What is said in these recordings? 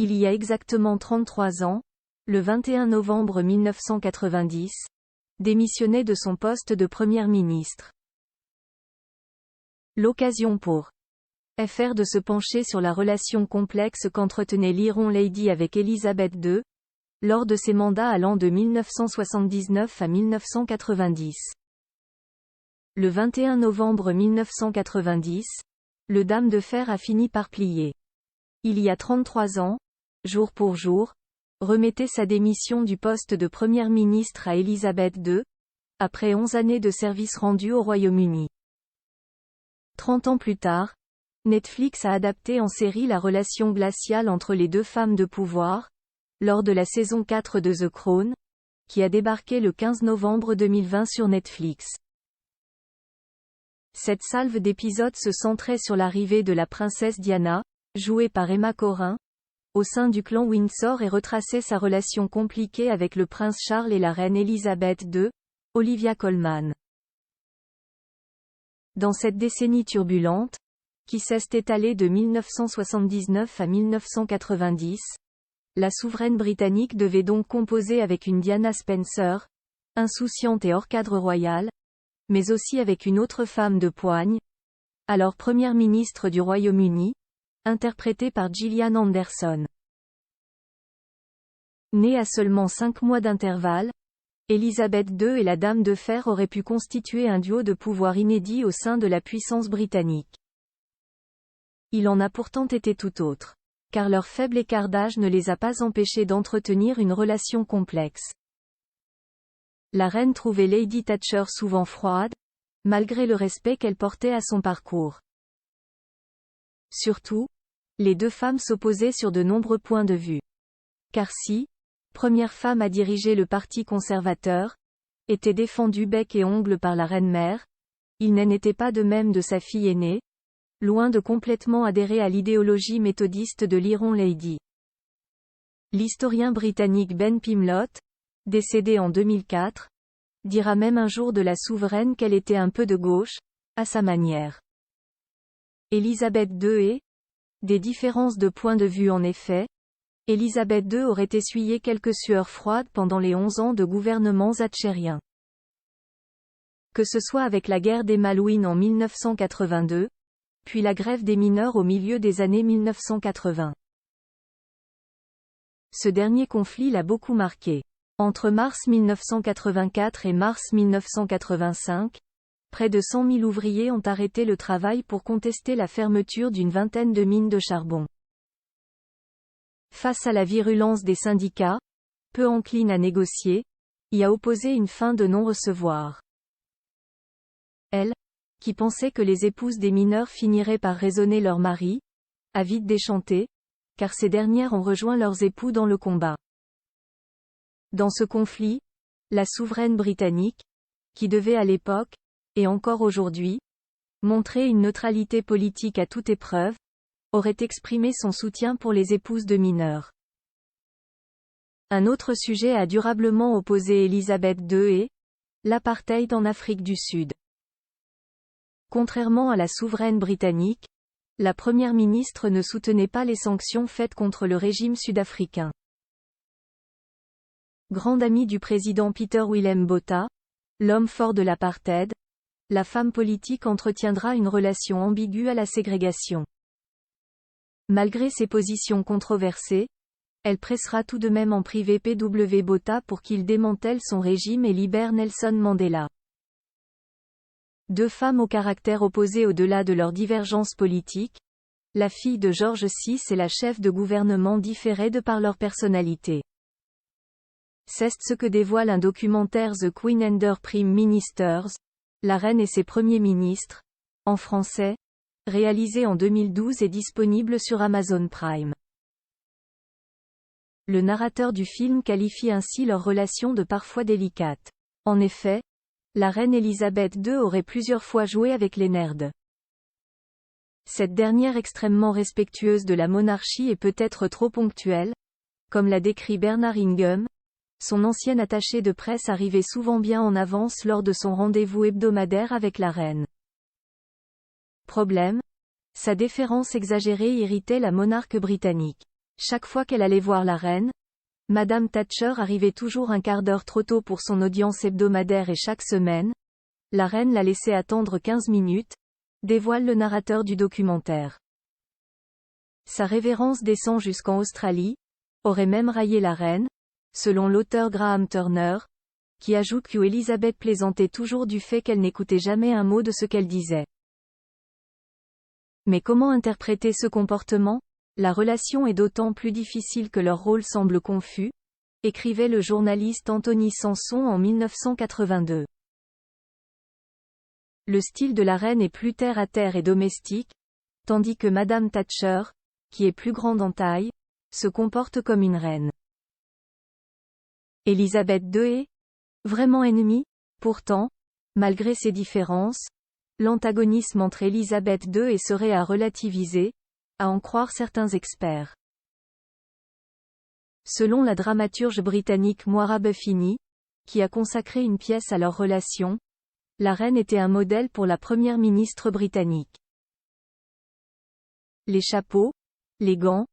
Il y a exactement 33 ans, le 21 novembre 1990, démissionnait de son poste de Première ministre. L'occasion pour FR de se pencher sur la relation complexe qu'entretenait l'Iron Lady avec Elisabeth II, lors de ses mandats allant de 1979 à 1990. Le 21 novembre 1990, le Dame de Fer a fini par plier. Il y a 33 ans, jour pour jour, remettait sa démission du poste de Première ministre à Elisabeth II, après 11 années de service rendu au Royaume-Uni. 30 ans plus tard, Netflix a adapté en série la relation glaciale entre les deux femmes de pouvoir, lors de la saison 4 de The Crown, qui a débarqué le 15 novembre 2020 sur Netflix. Cette salve d'épisodes se centrait sur l'arrivée de la princesse Diana, jouée par Emma Corrin, au sein du clan Windsor et retraçait sa relation compliquée avec le prince Charles et la reine Elisabeth II, Olivia Colman. Dans cette décennie turbulente, qui s'est étalée de 1979 à 1990, la souveraine britannique devait donc composer avec une Diana Spencer, insouciante et hors cadre royal, mais aussi avec une autre femme de poigne, alors première ministre du Royaume-Uni, interprétée par Gillian Anderson. Née à seulement 5 mois d'intervalle, Elisabeth II et la Dame de Fer auraient pu constituer un duo de pouvoir inédit au sein de la puissance britannique. Il en a pourtant été tout autre, car leur faible écart d'âge ne les a pas empêchés d'entretenir une relation complexe. La reine trouvait Lady Thatcher souvent froide, malgré le respect qu'elle portait à son parcours. Surtout, les deux femmes s'opposaient sur de nombreux points de vue. Car si, première femme à diriger le parti conservateur, était défendue bec et ongles par la reine-mère, il n'en était pas de même de sa fille aînée, loin de complètement adhérer à l'idéologie méthodiste de l'Iron Lady. L'historien britannique Ben Pimlott, décédé en 2004, dira même un jour de la souveraine qu'elle était un peu de gauche, à sa manière. Elisabeth II et des différences de point de vue en effet, Elisabeth II aurait essuyé quelques sueurs froides pendant les 11 ans de gouvernement thatchérien. Que ce soit avec la guerre des Malouines en 1982, puis la grève des mineurs au milieu des années 1980. Ce dernier conflit l'a beaucoup marqué. Entre mars 1984 et mars 1985, près de 100 000 ouvriers ont arrêté le travail pour contester la fermeture d'une vingtaine de mines de charbon. Face à la virulence des syndicats, peu enclines à négocier, y a opposé une fin de non-recevoir. Elle, qui pensait que les épouses des mineurs finiraient par raisonner leurs maris, a vite déchanté, car ces dernières ont rejoint leurs époux dans le combat. Dans ce conflit, la souveraine britannique, qui devait à l'époque, et encore aujourd'hui, montrer une neutralité politique à toute épreuve, aurait exprimé son soutien pour les épouses de mineurs. Un autre sujet a durablement opposé Elisabeth II et l'apartheid en Afrique du Sud. Contrairement à la souveraine britannique, la première ministre ne soutenait pas les sanctions faites contre le régime sud-africain. Grande amie du président Peter Willem Botha, l'homme fort de l'apartheid, la femme politique entretiendra une relation ambiguë à la ségrégation. Malgré ses positions controversées, elle pressera tout de même en privé P.W. Botha pour qu'il démantèle son régime et libère Nelson Mandela. Deux femmes au caractère opposé au-delà de leurs divergences politiques, la fille de George VI et la chef de gouvernement différaient de par leur personnalité. C'est ce que dévoile un documentaire The Queen and Her Prime Ministers, La Reine et ses premiers ministres, en français, réalisé en 2012 et disponible sur Amazon Prime. Le narrateur du film qualifie ainsi leur relation de parfois délicate. En effet, la reine Elisabeth II aurait plusieurs fois joué avec les nerds. Cette dernière extrêmement respectueuse de la monarchie est peut-être trop ponctuelle, comme l'a décrit Bernard Ingham, son ancienne attachée de presse arrivait souvent bien en avance lors de son rendez-vous hebdomadaire avec la reine. Problème, sa déférence exagérée irritait la monarque britannique. Chaque fois qu'elle allait voir la reine, Madame Thatcher arrivait toujours un quart d'heure trop tôt pour son audience hebdomadaire et chaque semaine, la reine la laissait attendre 15 minutes, dévoile le narrateur du documentaire. Sa révérence descend jusqu'en Australie, aurait même raillé la reine, selon l'auteur Graham Turner, qui ajoute que Elizabeth plaisantait toujours du fait qu'elle n'écoutait jamais un mot de ce qu'elle disait. Mais comment interpréter ce comportement ? La relation est d'autant plus difficile que leur rôle semble confus, écrivait le journaliste Anthony Sanson en 1982. Le style de la reine est plus terre-à-terre et domestique, tandis que Madame Thatcher, qui est plus grande en taille, se comporte comme une reine. Elizabeth II est vraiment ennemie ? Pourtant, malgré ces différences, l'antagonisme entre Elizabeth II et serait à relativiser, à en croire certains experts. Selon la dramaturge britannique Moira Buffini, qui a consacré une pièce à leur relation, la reine était un modèle pour la première ministre britannique. Les chapeaux, les gants,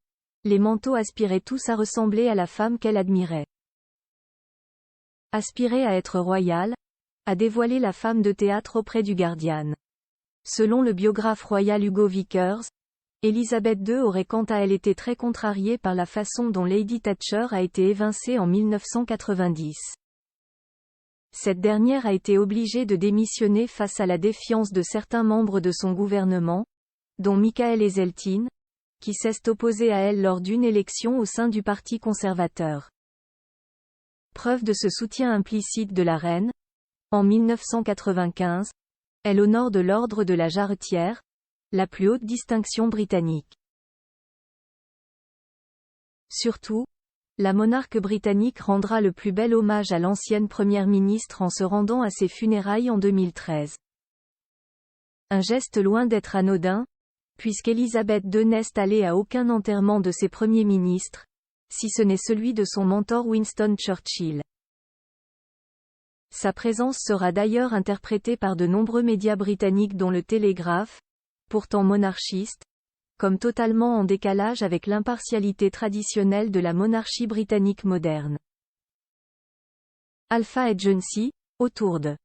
les manteaux aspiraient tous à ressembler à la femme qu'elle admirait. Aspirer à être royale, a dévoilé la femme de théâtre auprès du Guardian. Selon le biographe royal Hugo Vickers, Elizabeth II aurait quant à elle été très contrariée par la façon dont Lady Thatcher a été évincée en 1990. Cette dernière a été obligée de démissionner face à la défiance de certains membres de son gouvernement, dont Michael Heseltine, qui s'est opposé à elle lors d'une élection au sein du Parti conservateur. Preuve de ce soutien implicite de la reine, en 1995, elle honore de l'ordre de la Jarretière, la plus haute distinction britannique. Surtout, la monarque britannique rendra le plus bel hommage à l'ancienne première ministre en se rendant à ses funérailles en 2013. Un geste loin d'être anodin, puisqu'Elizabeth II n'est allée à aucun enterrement de ses premiers ministres, si ce n'est celui de son mentor Winston Churchill. Sa présence sera d'ailleurs interprétée par de nombreux médias britanniques dont le Télégraphe, pourtant monarchiste, comme totalement en décalage avec l'impartialité traditionnelle de la monarchie britannique moderne. Alpha Agency, autour de